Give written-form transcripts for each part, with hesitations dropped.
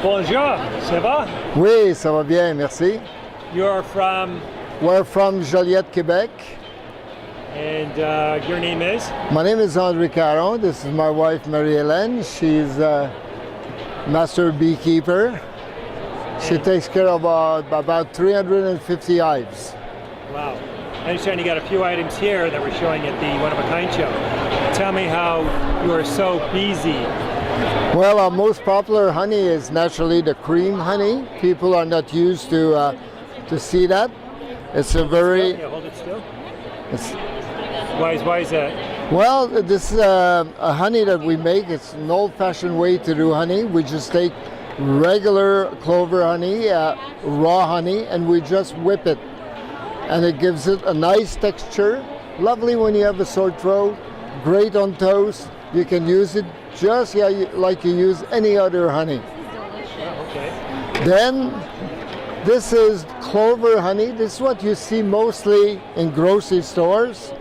Bonjour, ça va? Oui, ça va bien, merci. You're from? We're from Joliette, Quebec. And your name is? My name is André Caron. This is my wife, Marie-Hélène. She's a master beekeeper. She takes care of about 350 hives. Wow. I understand you got a few items here that we're showing at the One of a Kind show. Tell me how you are so busy. Well, our most popular honey is naturally the cream honey. People are not used to see that. It's a very... Yeah, hold it still. Why is that? Well, this is a honey that we make. It's an old-fashioned way to do honey. We just take regular clover honey, raw honey, and we just whip it. And it gives it a nice texture. Lovely when you have a sore throat. Great on toast. You can use it just like you use any other honey. Okay. Then this is clover honey. This is what you see mostly in grocery stores.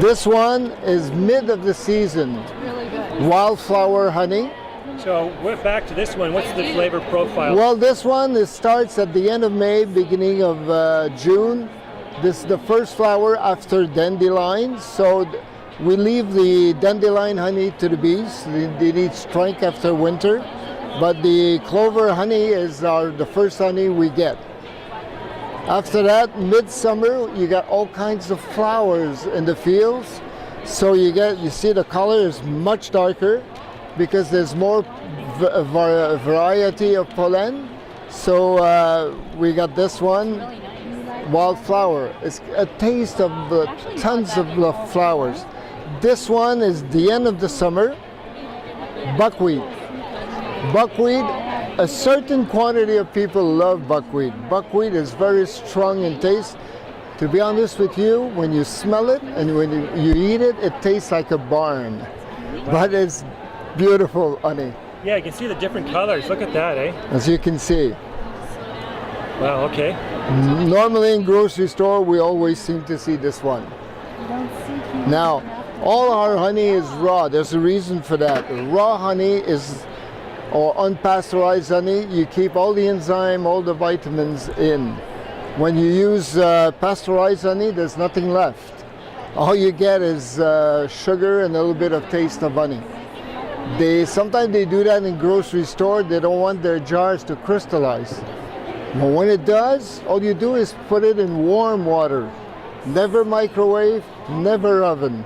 This one is mid of the season. Really good. Wildflower honey. So we're back to this one. What's the flavor profile? Well, this one starts at the end of May, beginning of June. This is the first flower after dandelions. So we leave the dandelion honey to the bees. They need strength after winter. But the clover honey is the first honey we get. After that, midsummer, you got all kinds of flowers in the fields. So you see the color is much darker because there's more variety of pollen. So we got this one, wildflower. It's a taste of tons of flowers. This one is the end of the summer, buckwheat. Buckwheat, a certain quantity of people love buckwheat. Buckwheat is very strong in taste. To be honest with you, when you smell it and when you eat it, it tastes like a barn. But it's beautiful honey. Yeah, you can see the different colors. Look at that, eh? As you can see. Wow, okay. Normally in grocery store, we always seem to see this one. Now, all our honey is raw. There's a reason for that. Raw honey or unpasteurized honey, you keep all the enzyme, all the vitamins in. When you use pasteurized honey, there's nothing left. All you get is sugar and a little bit of taste of honey. Sometimes they do that in grocery store. They don't want their jars to crystallize. But when it does, all you do is put it in warm water. Never microwave, never oven.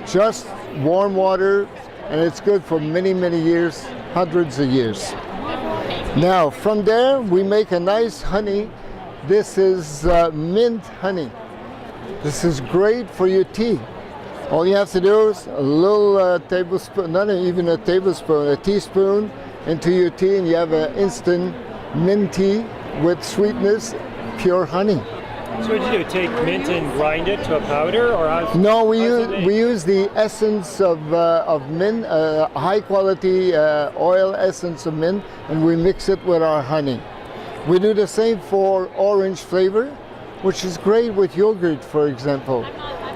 Just warm water, and it's good for many, many years, hundreds of years. Now, from there, we make a nice honey. This is mint honey. This is great for your tea. All you have to do is a little tablespoon, not even a tablespoon, a teaspoon into your tea, and you have an instant mint tea with sweetness, pure honey. So what do you do? Take mint and grind it to a powder, or no? We use the essence of mint, high quality oil essence of mint, and we mix it with our honey. We do the same for orange flavor, which is great with yogurt, for example,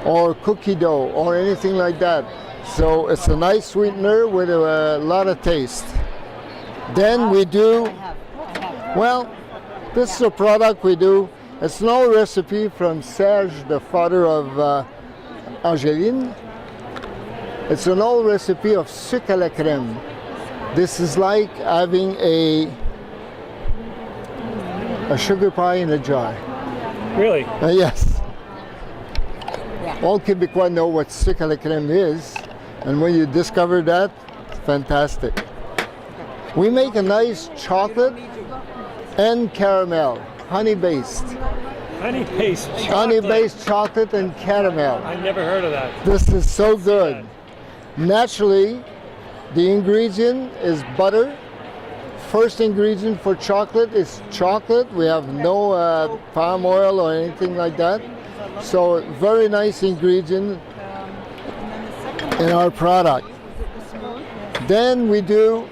or cookie dough, or anything like that. So it's a nice sweetener with a lot of taste. Then we do, well, this is a product we do. It's an old recipe from Serge, the father of Angeline. It's an old recipe of sucre à la crème. This is like having a sugar pie in a jar. Really? Yes. All Quebecois know what sucre à la crème is, and when you discover that, it's fantastic. We make a nice chocolate and caramel, honey-based. Honey-based chocolate? Honey-based chocolate and caramel. I never heard of that. This is so good. Naturally, the ingredient is butter. First ingredient for chocolate is chocolate. We have no palm oil or anything like that. So very nice ingredient in our product. Then we do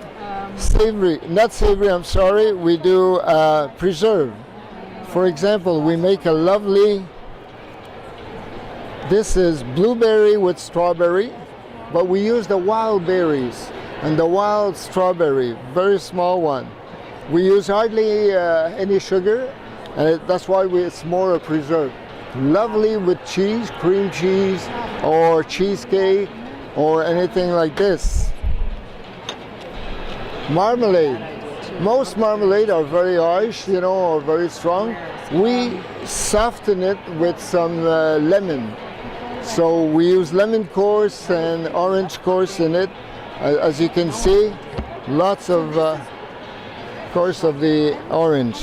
we do preserve. For example, we make a lovely, this is blueberry with strawberry, but we use the wild berries. and the wild strawberry, very small one. We use hardly any sugar, and that's why it's more a preserve. Lovely with cheese, cream cheese, or cheesecake, or anything like this. Marmalade. Most marmalade are very harsh, you know, or very strong. We soften it with some lemon. So we use lemon course and orange course in it. As you can see, lots of course of the orange.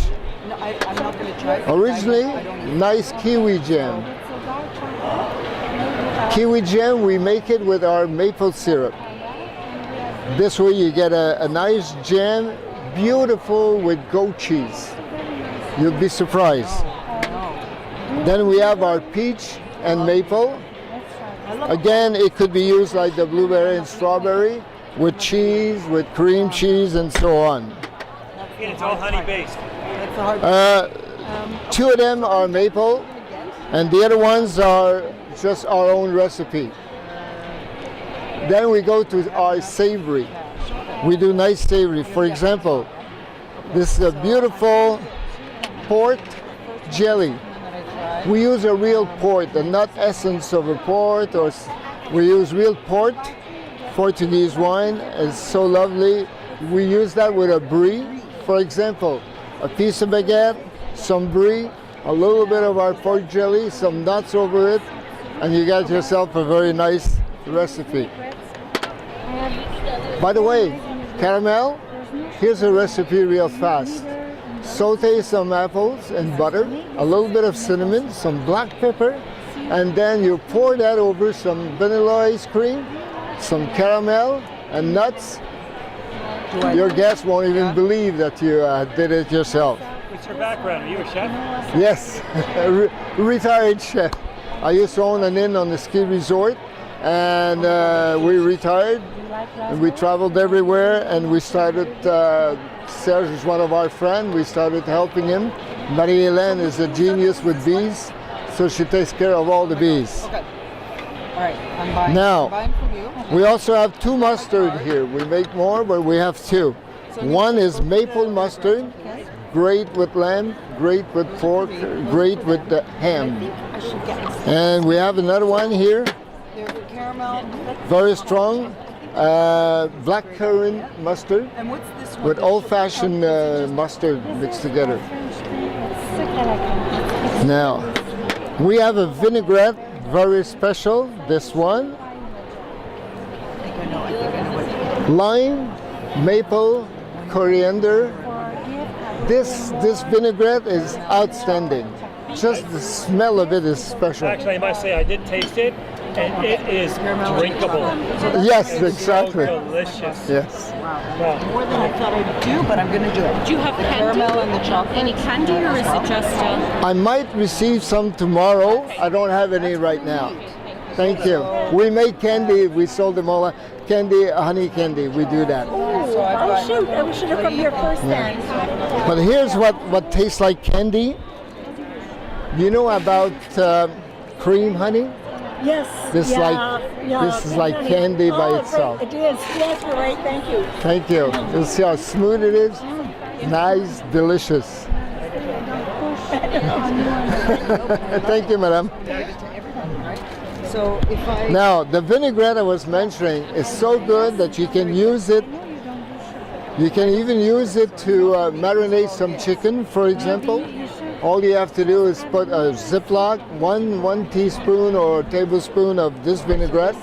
No, I'm not going to try. Originally, nice kiwi jam. Kiwi jam, we make it with our maple syrup. This way you get a nice jam, beautiful with goat cheese. You'll be surprised. Then we have our peach and maple. Again, it could be used like the blueberry and strawberry with cheese, with cream cheese, and so on. And it's all honey based. Two of them are maple, and the other ones are just our own recipe. Then we go to our savory. We do nice savory. For example, this is a beautiful port jelly. We use a real port, and not essence of a port, or we use real port. Portuguese wine is so lovely. We use that with a brie. For example, a piece of baguette, some brie, a little bit of our pork jelly, some nuts over it, and you got yourself a very nice recipe. By the way, caramel, here's a recipe real fast. Saute some apples in butter, a little bit of cinnamon, some black pepper, and then you pour that over some vanilla ice cream, some caramel and nuts. Your guests won't even believe that you did it yourself. What's your background? Are you a chef? Yes, a retired chef. I used to own an inn on the ski resort, and we retired, and we traveled everywhere, and we started, Serge is one of our friends, we started helping him. Marie-Hélène is a genius with bees, so she takes care of all the bees. Okay. All right, I'm buying. Now, I'm buying from you. we also have two mustard here. We make more, but we have two. One is maple mustard, great with lamb, great with pork, great with the ham. And we have another one here, There's caramel. very strong, blackcurrant mustard And what's this one? with old-fashioned mustard mixed together. Now, we have a vinaigrette, very special, this one. Lime, maple, coriander. This vinaigrette is outstanding. Just the smell of it is special. Actually, I must say I did taste it, and it is drinkable. Yes, It's exactly. so delicious. Yes. Wow. More than I thought I'd do, but I'm going to do it. Do you have The candy? caramel and the chocolate. Any candy, or is it just I might receive some tomorrow. I don't have any right now. Thank you. We make candy. We sold them all. Candy, honey candy. We do that. So I've got shoot, we should have come here first then. But here's what tastes like candy. You know about cream honey? Yes. This yeah, like yeah, this is like candy by oh, itself. It is. Yes, you're right. Thank you. Thank you. You see how smooth it is? Nice, delicious. Thank you, madam. So if I Now, the vinaigrette I was mentioning is so good that you can use it. You can even use it to marinate some chicken, for example. All you have to do is put a Ziploc, one teaspoon or tablespoon of this vinaigrette,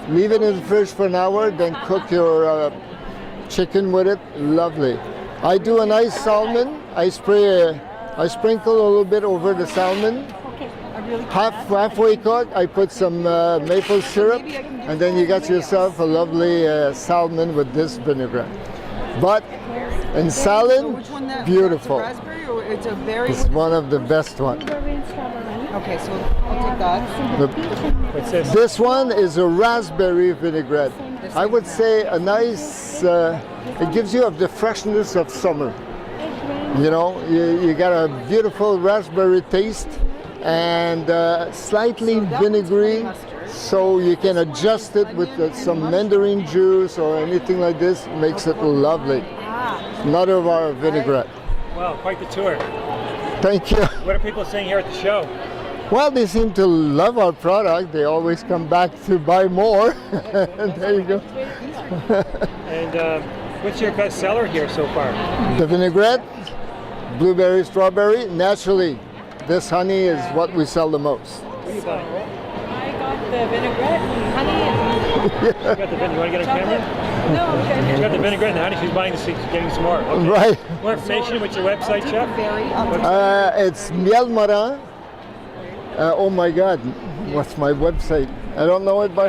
leave it in the fridge for an hour, then cook your chicken with it. Lovely. I do a nice salmon. I sprinkle a little bit over the salmon. Halfway cooked, I put some maple syrup, and then you got yourself a lovely salmon with this vinaigrette. But in salad, which one that beautiful. That's a raspberry or it's a berry? It's one of the best ones. Okay, so I'll take that. What's this? This one is a raspberry vinaigrette. I would say a nice, it gives you the freshness of summer. You know, you got a beautiful raspberry taste and slightly vinegary, So you can adjust it with some mandarin juice or anything like this. Makes it lovely. Another of our vinaigrette. Well, quite the tour. Thank you. What are people saying here at the show? Well, they seem to love our product. They always come back to buy more. There you go. And what's your best seller here so far? The vinaigrette, blueberry, strawberry. Naturally, this honey is what we sell the most. What are you buying? I got the vinaigrette and honey and You got the vin. You want to get on camera? no, I'm You good. got the vinaigrette and the honey. She's buying the seeds, getting some more. Okay. Right. More information. What's your website, Chef? It's miel marin. Oh my God, what's my website? I don't know it by